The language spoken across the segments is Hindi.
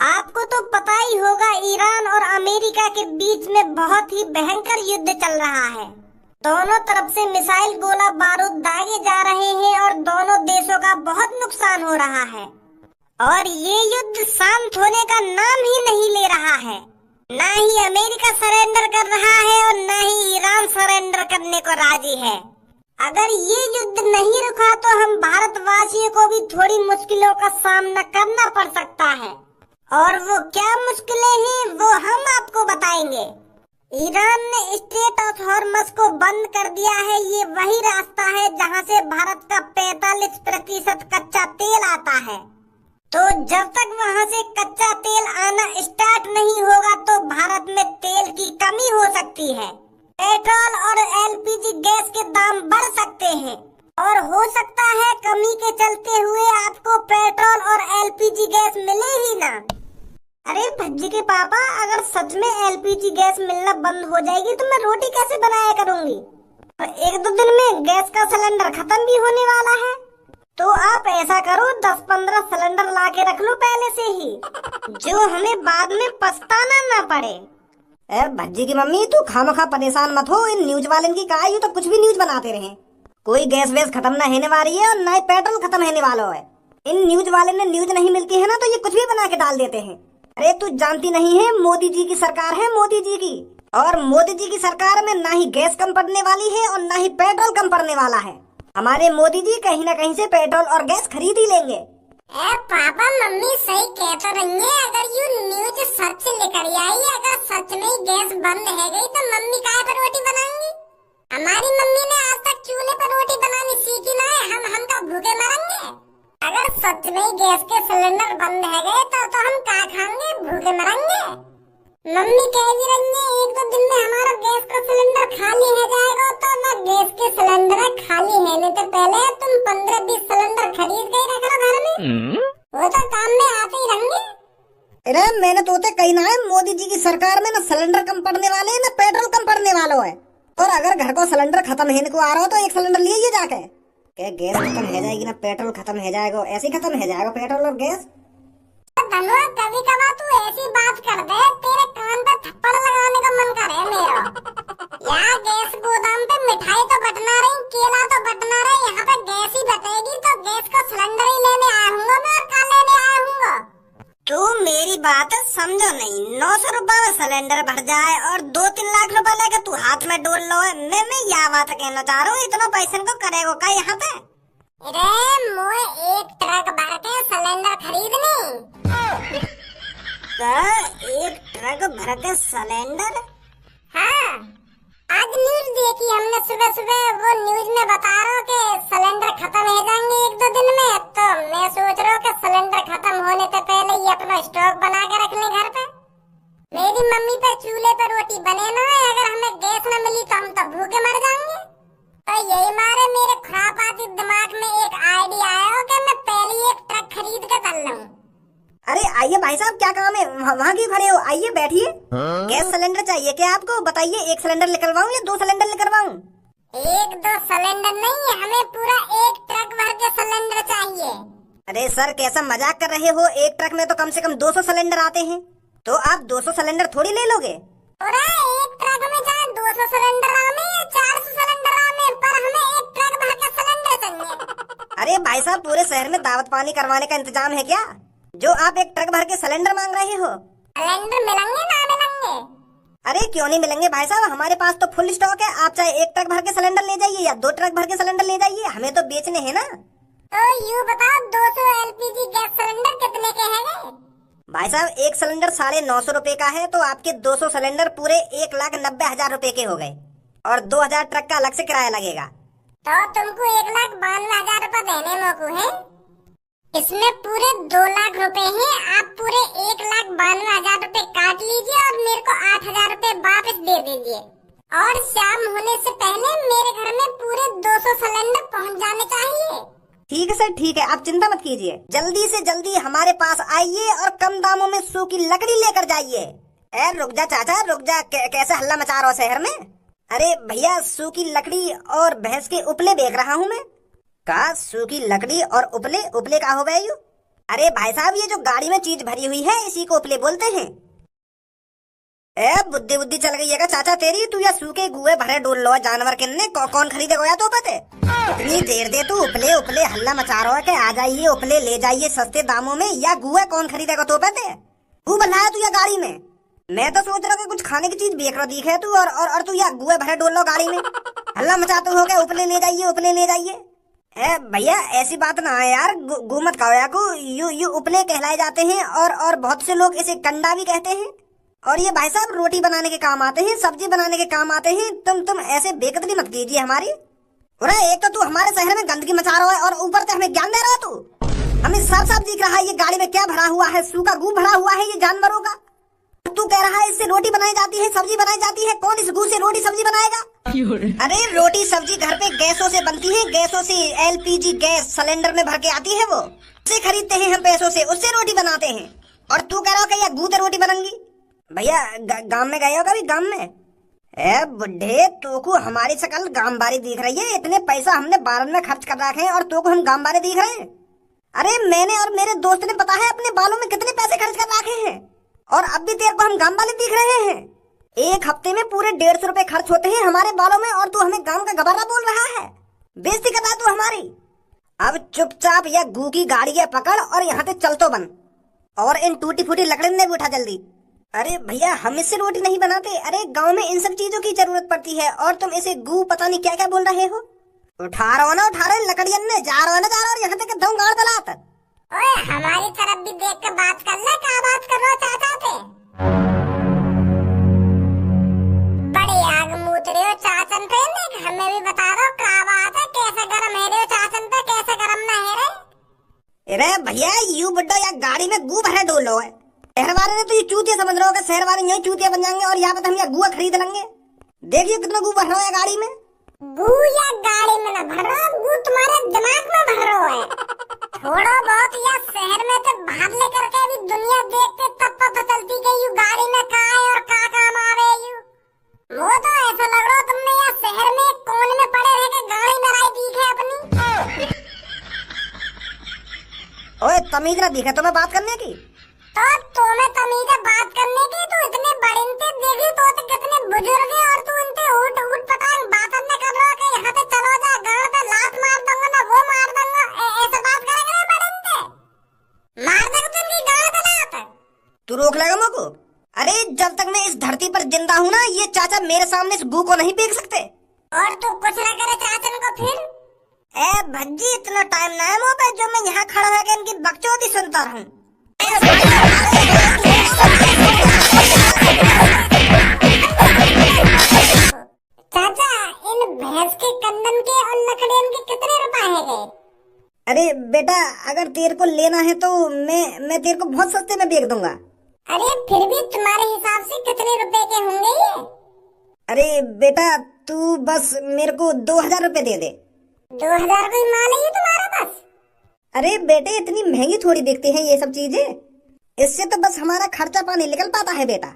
आपको तो पता ही होगा, ईरान और अमेरिका के बीच में बहुत ही भयंकर युद्ध चल रहा है। दोनों तरफ से मिसाइल, गोला बारूद दागे जा रहे हैं और दोनों देशों का बहुत नुकसान हो रहा है। और ये युद्ध शांत होने का नाम ही नहीं ले रहा है। ना ही अमेरिका सरेंडर कर रहा है और ना ही ईरान सरेंडर करने को राजी है। अगर ये युद्ध नहीं रुका तो हम भारतवासियों को भी थोड़ी मुश्किलों का सामना करना पड़ सकता है। और वो क्या मुश्किलें हैं वो हम आपको बताएंगे। ईरान ने स्ट्रेट ऑफ हॉर्मस को बंद कर दिया है। ये वही रास्ता है जहां से भारत का 45% कच्चा तेल आता है। तो जब तक वहां से कच्चा तेल आना स्टार्ट नहीं होगा तो भारत में तेल की कमी हो सकती है। पेट्रोल और एलपीजी गैस के दाम बढ़ सकते हैं और हो सकता है कमी के चलते हुए आपको पेट्रोल और एलपीजी गैस मिले ही ना। अरे भज्जी के पापा, अगर सच में एलपीजी गैस मिलना बंद हो जाएगी तो मैं रोटी कैसे बनाया करूंगी? और 1-2 दिन में गैस का सिलेंडर खत्म भी होने वाला है। तो आप ऐसा करो, 10-15 सिलेंडर ला के रख लो पहले से ही, जो हमें बाद में पछताना ना पड़े। भज्जी की मम्मी, तू खामखा परेशान मत हो। इन न्यूज वाले की कहा, तो कुछ भी न्यूज बनाते रहे। कोई गैस वैस खत्म ना होने वाली है और ना ही पेट्रोल खत्म होने वाला है। इन न्यूज वाले ने न्यूज नहीं मिलती है ना तो ये कुछ भी बना के डाल देते हैं। अरे तू जानती नहीं है, मोदी जी की सरकार है, मोदी जी की। और मोदी जी की सरकार में ना ही गैस कम पड़ने वाली है और ना ही पेट्रोल कम पड़ने वाला है। हमारे मोदी जी कहीं ना कहीं से पेट्रोल और गैस खरीद ही लेंगे। पापा मम्मी सही कहते रहेंगे। अगर यू न्यूज सच लेकर आई, अगर सच में गैस बंद है गई तो मम्मी काय पर रोटी बनाएंगी? हमारी मम्मी ने आज तक चूल्हे पर रोटी बनानी सीखी ना है। हम तो भूखे मरेंगे। अगर सच में गैस के सिलेंडर बंद है गए तो हम क्या खाएंगे? भूखे मरेंगे। मम्मी कह भी रही है 1-2 दिन में हमारा गैस का सिलेंडर खाली हो जाएगा। तो ना गैस के सिलेंडर खाली होने तो पहले तुम 15-20 सिलेंडर खरीद के रख लो घर में। वो तो काम में आते ही रहेंगे। अरे मैंने तो कही ना है, मोदी जी की सरकार में ना सिलेंडर कम पड़ने वाले है ना पेट्रोल कम पड़ने वाला है। और अगर घर को सिलेंडर खत्म होने को आ रहा हो तो एक सिलेंडर लिए जाके। गैस खत्म हो जाएगी ना पेट्रोल खत्म हो जाएगा, ऐसे ही खत्म हो जाएगा पेट्रोल और गैस। धनुआ, कभी कभार तू ऐसी बात कर दे, तेरे कान पे थप्पड़ लगाने का मन करे मेरा। यहाँ गैस गोदाम पे मिठाई तो बटना रही, केला तो बटना रही, यहाँ पे गैस ही बटेगी तो गैस का सिलेंडर ही लेने आया हूँ मैं और कल लेने आया हूँ। तू मेरी बात समझो नहीं। 900 रुपए में सिलेंडर भर जाए और 2-3 लाख रुपए लेके तू हाथ में डोल लो है। मैं यह बात कहना चाह रहा हूँ, इतना पैसे को करेगा का यहाँ पे? अरे मोए 1 ट्रक भर के सिलेंडर खरीदनी। 1 ट्रक भर के सिलेंडर? हाँ, आज न्यूज देखी हमने सुबह सुबह। वो न्यूज में बता रहा हूँ कि सिलेंडर खत्म हो जाएंगे 1-2 दिन में। तो मैं सोच रहा हूँ कि सिलेंडर खत्म होने से पहले ही अपना स्टॉक बना के रख लें घर पे। मेरी मम्मी पे चूल्हे पे रोटी बने ना है, अगर हमें गैस न मिली तो हम तो भूखे मर जाएंगे। तो यही मारे मेरे खुरापाती दिमाग में एक आइडिया आया हो कि मैं पहले 1 ट्रक खरीद के कर लूं। अरे आइए भाई साहब, क्या काम है? वहाँ क्यों खड़े हो? आइए बैठिए। गैस सिलेंडर चाहिए क्या आपको? बताइए, 1 सिलेंडर निकलवाऊं या 2 सिलेंडर निकलवाऊं? 1-2 सिलेंडर नहीं, हमें पूरा 1 ट्रक भर के सिलेंडर चाहिए। अरे सर, कैसा मजाक कर रहे हो? 1 ट्रक में तो कम से कम 200 सिलेंडर आते हैं। तो आप 200 सिलेंडर थोड़ी ले लोगे? पूरा 1 ट्रक में चाहे 200 सिलेंडर आवे या 400 सिलेंडर आवे, पर हमें 1 ट्रक भर के सिलेंडर चाहिए। अरे भाई साहब, पूरे शहर में दावत पानी करवाने का इंतजाम है क्या, जो आप 1 ट्रक भर के सिलेंडर मांग रहे हो? सिलेंडर मिलेंगे ना मिलेंगे? अरे क्यों नहीं मिलेंगे भाई साहब, हमारे पास तो फुल स्टॉक है। आप चाहे 1 ट्रक भर के सिलेंडर ले जाइए या 2 ट्रक भर के सिलेंडर ले जाइए, हमें तो बेचने हैं ना। तो यूँ बताओ, 200 एलपीजी गैस सिलेंडर कितने के हैं? भाई साहब, 1 सिलेंडर 950 रुपए का है, तो आपके 200 सिलेंडर पूरे 1,90,000 रुपए के हो गए और 2000 ट्रक का अलग से किराया लगेगा। तो तुमको 1,92,000 रुपए देने मोकू है। इसमें पूरे 2 लाख रुपए हैं। आप पूरे 1,92,000 रुपए काट लीजिए और मेरे को 8,000 रुपए वापस दे दीजिए। और शाम होने से पहले मेरे घर में पूरे 200 सिलेंडर पहुंच जाने चाहिए। ठीक है सर, ठीक है, आप चिंता मत कीजिए। जल्दी से जल्दी हमारे पास आइए और कम दामों में सूखी लकड़ी लेकर जाइए। रुक जा चाचा, रुक जा। कैसे हल्ला मचा रहा हो शहर में? अरे भैया, सूखी लकड़ी और भैंस के उपले बेच रहा हूँ मैं। का सूखी लकड़ी और उपले? उपले का हो गए यू? अरे भाई साहब, ये जो गाड़ी में चीज भरी हुई है इसी को उपले बोलते हैं। ए बुद्धि बुद्धि चल गई है का चाचा तेरी? तू या सूखे गुए भरे डोल लो जानवर किन्ने कौन खरीदे गया तो पते? इतनी देर दे तू उपले उपले हल्ला मचा रहा है कि आ जाइए उपले ले जाइए सस्ते दामों में, या गुए कौन खरीदेगा तो पते? तू बनाया तू या गाड़ी में? मैं तो सोच रहा हूँ कुछ खाने की चीज बेच रहा दिखे तू, और तू या गुए भरे डोल लो गाड़ी में हल्ला मचाते हो क्या उपले ले जाइए उपले ले जाइए। ए भैया ऐसी बात ना है यार, गु मत कहो को, यू उपले कहलाए जाते हैं और बहुत से लोग इसे कंडा भी कहते हैं। और ये भाई साहब रोटी बनाने के काम आते हैं, सब्जी बनाने के काम आते हैं। तुम ऐसे बेकदरी मत कीजिए हमारी। अरे एक तो तू हमारे शहर में गंदगी मचा रहा है और ऊपर से हमें ज्ञान दे रहा है तू। हमें साफ साफ दिख रहा है ये गाड़ी में क्या भरा हुआ है, सूखा गू भरा हुआ है ये जानवरों का। तू कह रहा है इससे रोटी बनाई जाती है, सब्जी बनाई जाती है। कौन इस गू से रोटी सब्जी बनाएगा? अरे रोटी सब्जी घर पे गैसों से बनती है, गैसों से LPG गैस सिलेंडर में भर के आती है, वो उसे खरीदते हैं हम पैसों से, उससे रोटी बनाते हैं। और तू कह रहा हो कि गू से रोटी बनेंगी? भैया गांव में गए हो कभी? गांव में ए बुढ़े तो को हमारी शकल गांव बारी दिख रही है। इतने पैसा हमने बालन में खर्च कर रखे हैं और तो को हम गांव बारी दिख रहे हैं। अरे मैंने और मेरे दोस्त ने पता है अपने बालों में कितने पैसे खर्च कर रखे हैं, और अब भी तेरे को हम गांव वाले दिख रहे हैं। एक हफ्ते में पूरे 150 रुपए खर्च होते हैं हमारे बालों में, और तू हमें गांव का गबर्रा बोल रहा है। बेइज्जती कर रहा तू हमारी। अब चुपचाप या गू की गाड़ी है पकड़ और यहाँ से चल तो बन, और इन टूटी फूटी लकड़ी में भी उठा जल्दी। अरे भैया हम इससे रोटी नहीं बनाते। अरे गांव में इन सब चीजों की जरूरत पड़ती है, और तुम इसे गू पता नहीं क्या क्या बोल रहे हो। उठा रहा हो ना, उठा रहे लकड़ियन ने, जा रहा हो ना जा रहा, और यहाँ तक दम गाड़ दला। ओए हमारी तरफ भी देख कर बात कर ले, क्या बात कर रहे हो चाचा थे? बड़ी आग मूत रहे हो चाचन पे, हमें भी बता रहे हो क्या बात है, कैसे गरम है रहे हो चाचन पे, कैसे गरम ना है रे? अरे भैया यू बुड्ढा या गाड़ी में गू भरे डोलो है। शहर वाले ने तो ये चूतिया समझ रहे हो कि शहर वाले यही चूतिया बन जाएंगे और यहाँ पे हम यहाँ गुआ खरीद लेंगे। देखिए कितना गू भर रहा है गाड़ी में। गू या गाड़ी में ना भर रहा, गू तुम्हारे दिमाग में भर रहा है। थोड़ा बहुत या शहर में तो बाहर लेकर के भी दुनिया देखते तब पता चलती कि यू गाड़ी में का है और का काम आ रहे यू। वो तो ऐसा लग रहा तुमने या शहर में कोने में पड़े रह के गाड़ी में राई दिखे अपनी। ओए तमीज ना दिखे तुम्हें बात करने की? तो तुम्हें तमीज है बात करने की? तो इतने बड़े इनते देखी तो कितने बुजुर्ग है, और तू इनते उठ उठ पटांग बात न कर रहा कि यहाँ पे चलो जा गाड़ पे लात मार दूंगा ना वो मार दूंगा, ऐसे बात करेंगे बड़े इनते मार देगा तुम की गाड़ पे लात। तू रोक लेगा मुझको? अरे जब तक मैं इस धरती पर जिंदा हूँ ना, ये चाचा मेरे सामने इस गू को नहीं फेंक सकते। और तू कुछ न करे चाचन को फिर? ए भज्जी इतना टाइम ना है मुँह पे जो मैं यहाँ खड़ा होकर इनकी बकचोदी सुनता रहूं। चाचा इन भैंस के कंदन के और लकड़ियन के कितने रुपए है गए? अरे बेटा अगर तेरे को लेना है तो मैं तेरे को बहुत सस्ते में बेच दूंगा। अरे फिर भी तुम्हारे हिसाब से कितने रुपए के होंगे ये? अरे बेटा तू बस मेरे को 2000 रुपए दे दे। 2000 कोई माल है तुम्हारा पास? अरे बेटे इतनी महंगी थोड़ी बिकती है ये सब चीजें, इससे तो बस हमारा खर्चा पानी निकल पाता है बेटा।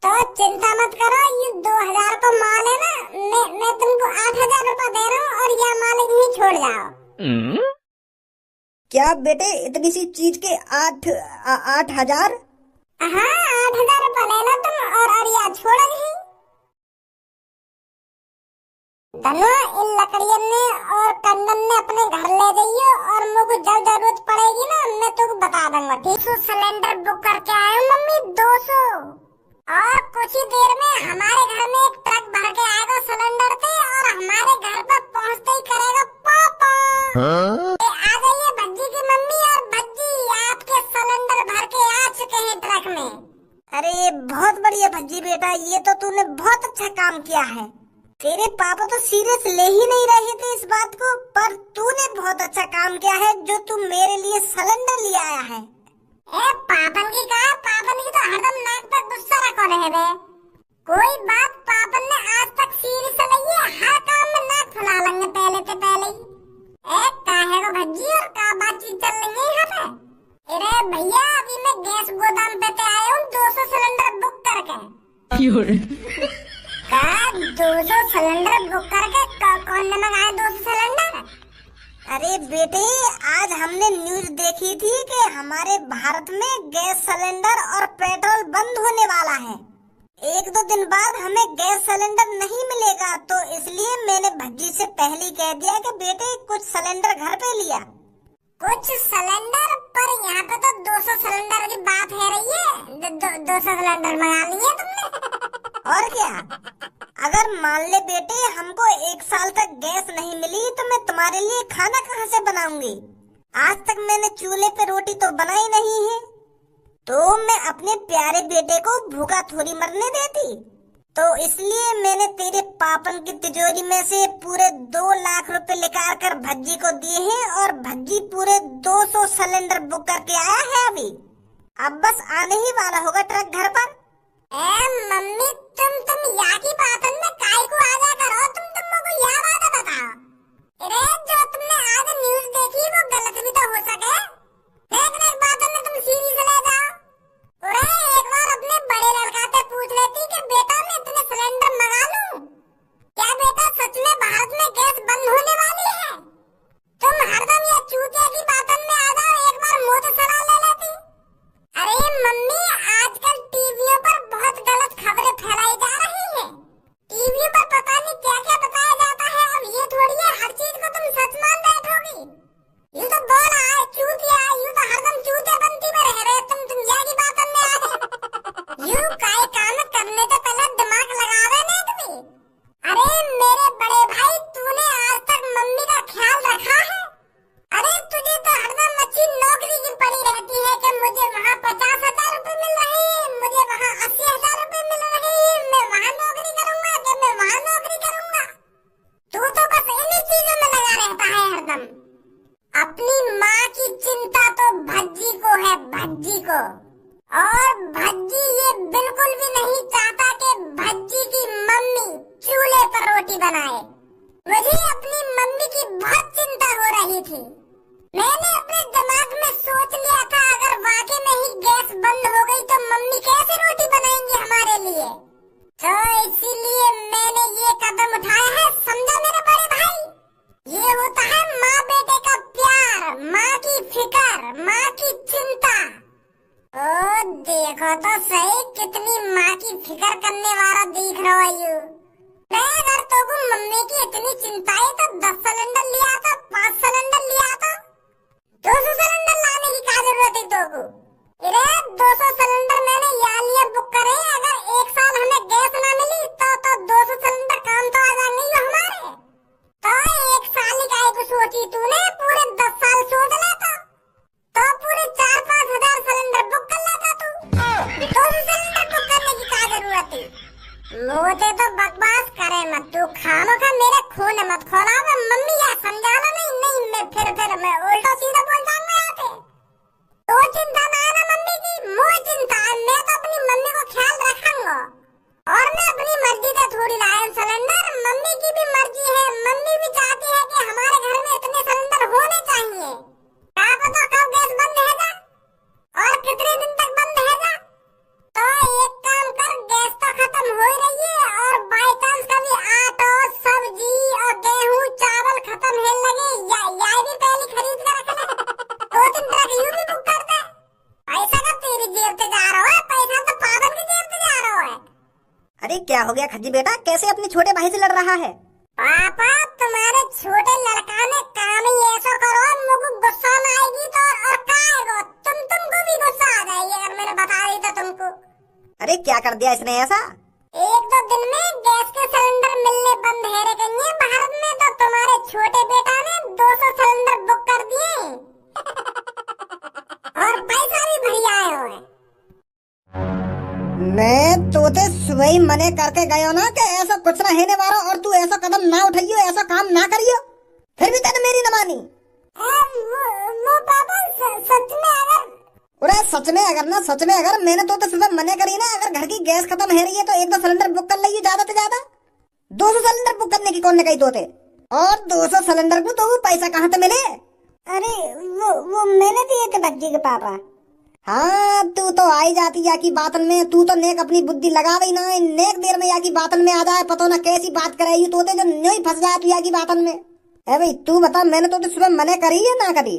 तो चिंता मत करो, ये 2000 को माल है ना, मैं तुमको 8000 रुपए दे रहा हूँ और यह माल यहीं छोड़ जाओ। क्या बेटे इतनी सी चीज के 8000? हाँ 8000 रुपए ले लो तुम और यह छोड़ो नहीं। धनो इन लकड़ियन ने और कंदन ने अपने घर ले जाइए, और मुझे जब जरूरत पड़ेगी ना मैं तुमको बता दूंगा। 200 सिलेंडर बुक करके आए हूँ मम्मी, 200। और कुछ ही देर में हमारे घर में एक ट्रक भर के आएगा सिलेंडर से, और हमारे घर पर पहुँचते ही करेगा पापा। आ जाइए भज्जी की मम्मी और भज्जी, आपके सिलेंडर भर के आ चुके हैं ट्रक में। अरे बहुत बढ़िया भज्जी बेटा, ये तो तूने बहुत अच्छा काम किया है। तेरे पापा तो सीरियस ले ही नहीं रहे थे इस बात को, पर तूने बहुत अच्छा काम किया है जो तू मेरे लिए सिलेंडर ले आया है। पापन की कहा, पापन की तो हरदम नाक पर गुस्सा रखो रहे थे। कोई बात पापन ने आज तक सीरियस नहीं है, हर काम में नाक फुला लेंगे पहले से पहले ही। काहे को भज्जी और का बातचीत चल रही है यहाँ पे? अरे भैया अभी मैं गैस गोदाम पे आया हूँ 200 सिलेंडर बुक करके। 200 सिलेंडर बुक करके कौन ने मंगाया 200 सिलेंडर? अरे बेटे, आज हमने न्यूज देखी थी कि हमारे भारत में गैस सिलेंडर और पेट्रोल बंद होने वाला है। 1-2 दिन बाद हमें गैस सिलेंडर नहीं मिलेगा, तो इसलिए मैंने भज्जी से पहले ही कह दिया कि बेटे कुछ सिलेंडर घर पे लिया। कुछ सिलेंडर? पर यहाँ पे तो 200 सिलेंडर की बात है रही है। 200 सिलेंडर मंगा लिए तुमने? और क्या? अगर मान ले बेटे हमको 1 साल तक गैस नहीं मिली तो मैं तुम्हारे लिए खाना कहाँ से बनाऊंगी? आज तक मैंने चूल्हे पे रोटी तो बनाई नहीं है, तो मैं अपने प्यारे बेटे को भूखा थोड़ी मरने देती। तो इसलिए मैंने तेरे पापन की तिजोरी में से पूरे 2 लाख रुपए निकाल कर भज्जी को दिए हैं और भज्जी पूरे 200 सिलेंडर बुक करके आया है अभी। अब बस आने ही वाला होगा ट्रक घर पर। मम्मी तुम यहाँ की बात में काय को आ जा करो, तुम मुझे यह बात बताओ। अरे जो तुमने आज न्यूज देखी वो गलत भी तो हो सके, लेकिन एक बात में तुम सीरियस ले जाओ। अरे एक बार अपने बड़े लड़का से पूछ लेती कि बेटा मैं इतने सिलेंडर मंगा लूं, क्या बेटा सच में भारत में गैस बंद होने वाली है? तुम हरदम ये चूतिया की बातन में आ जाओ, एक बार मुंह से सलाह ले लेती। अरे मम्मी आजकल टीवियों पर बहुत गलत खबरें फैलाई जा रही है। टीवी पर पता नहीं क्या क्या बताया जाता है। अब ये थोड़ी है हर चीज को तुम सच मान बैठोगी। यूं तो बोल आए चूतिया, यूं तो हरदम चूतिया बनती में रह रहे तुम यहाँ की बातन में आ गए। यूं काय काम करने से पहले दिमाग लगावे नहीं तुम्हें? अरे मेरे बड़े भाई तूने आज तक मम्मी का ख्याल रखा है? अरे तुझे तो हरदम अच्छी नौकरी की पड़ी रहती है कि मुझे वहाँ 50,000 रुपए मिल रहे हैं, मुझे वहाँ 80,000 रुपए मिल रहे हैं, मैं वहाँ नौकरी करूँगा, जब मैं वहाँ नौकरी करूँगा। तू तो बस इन्हीं चीजों में लगा रहता है हरदम। अपनी माँ की चिंता तो भज्जी को है, भज्जी को। और भज्जी ये बिल्कुल भी नहीं चाहता कि भज्जी की मम्मी चूल्हे पर रोटी बनाए। मुझे अपनी मम्मी की बहुत चिंता हो रही थी। मैंने अपने दिमाग में सोच लिया था अगर वाकई में ही गैस बंद हो गई तो मम्मी कैसे रोटी बनाएंगी हमारे लिए। तो इसीलिए मैंने ये कदम उठाया है, समझा मेरे बड़े भाई? ये होता है माँ बेटे का प्यार, माँ की फिक्र, माँ की चिंता। ओ देखो तो सही कितनी माँ की फिक्र करने वाला दिख रहा है यू। अगर तो मम्मी की इतनी चिंता है तो 10 सिलेंडर लिया था, 5 सिलेंडर लिया था, 200 सिलेंडर लाने की क्या जरूरत है तो? अरे 200 सिलेंडर मैंने यहाँ लिए बुक करे। अगर 1 साल हमें गैस ना मिली तो 200 सिलेंडर काम तो आ जाएंगे हमारे। तो 1 साल ही काहे को सोची तूने? पूरे 10 साल सोच लेता तो पूरे 4-5 हजार सिलेंडर बुक कर लेता तू। 200 सिलेंडर बुक करने की क्या जरूरत है? मुझे तो बकवास करे मत तू, खामोखा मेरे खून मत खोला। मम्मी या समझाना नहीं मैं फिर मैं उल्टा सीधा बोल जाऊंगा यहाँ पे। तो चिंता ना है ना मम्मी की, मुझे चिंता है। मैं तो अपनी मम्मी को ख्याल रखूंगा और मैं अपनी मर्जी से थोड़ी लाया सिलेंडर। मम्मी की भी मर्जी है, मम्मी भी चाहती है कि हमारे घर में इतने सिलेंडर होने चाहिए। क्या पता कब गैस बंद रहेगा और कितने दिन तक बंद रहेगा। तो एक काम कर, गैस तो खत्म हो रही है और बाई चांस कभी आटा, सब्जी और गेहूं चावल खत्म होने लगे या भी पहले खरीद कर रख ले। 2-3 ट्रक यूं भी बुक कर दे। पैसा का तेरी जेब से जा रहा है, पैसा तो पागल की जेब से जा रहा है। अरे क्या हो गया खज्जी बेटा, कैसे अपने छोटे भाई से लड़ रहा है? पापा तुम्हारे छोटे लड़का ने काम ही ऐसा करो मुझे गुस्सा न आएगी तो और का आएगा। तुमको भी गुस्सा आ जाएगी अगर मैंने बता दी तो तुमको। अरे क्या कर दिया इसने ऐसा? 1-2 दिन में गैस के सिलेंडर मिलने बंद है रे कहीं भारत में, तो तुम्हारे छोटे बेटा ने 200 सिलेंडर बुक कर दिए और पैसा भी बढ़िया आए हुए। मैं तोते सुबह ही मने करके गयो ना कि ऐसा कुछ ना होने वाला और तू ऐसा कदम ना उठाइयो, ऐसा काम ना करियो, फिर भी तेने मेरी न मानी। वो पापा सच में अगर मैंने तो सुबह मने करी ना, अगर घर की गैस खत्म है रही है तो 1-2 सिलेंडर बुक कर लियो, ज्यादा से ज्यादा 200 सिलेंडर बुक करने की कौन ने कही तोते? और 200 सिलेंडर को तो वो पैसा कहाँ से मिले? अरे वो मैंने दिए थे भज्जी के पापा। हाँ तू तो आई जाती या की बातन में, तू तो नेक अपनी बुद्धि लगा गई ना, नेक देर में या की बातन में आ जाए, पता ना कैसी बात कराई तोते जो नहीं फंस जाए तू या की बातन में। ए भाई तू बता, मैंने तो सुबह मना करी है ना करी?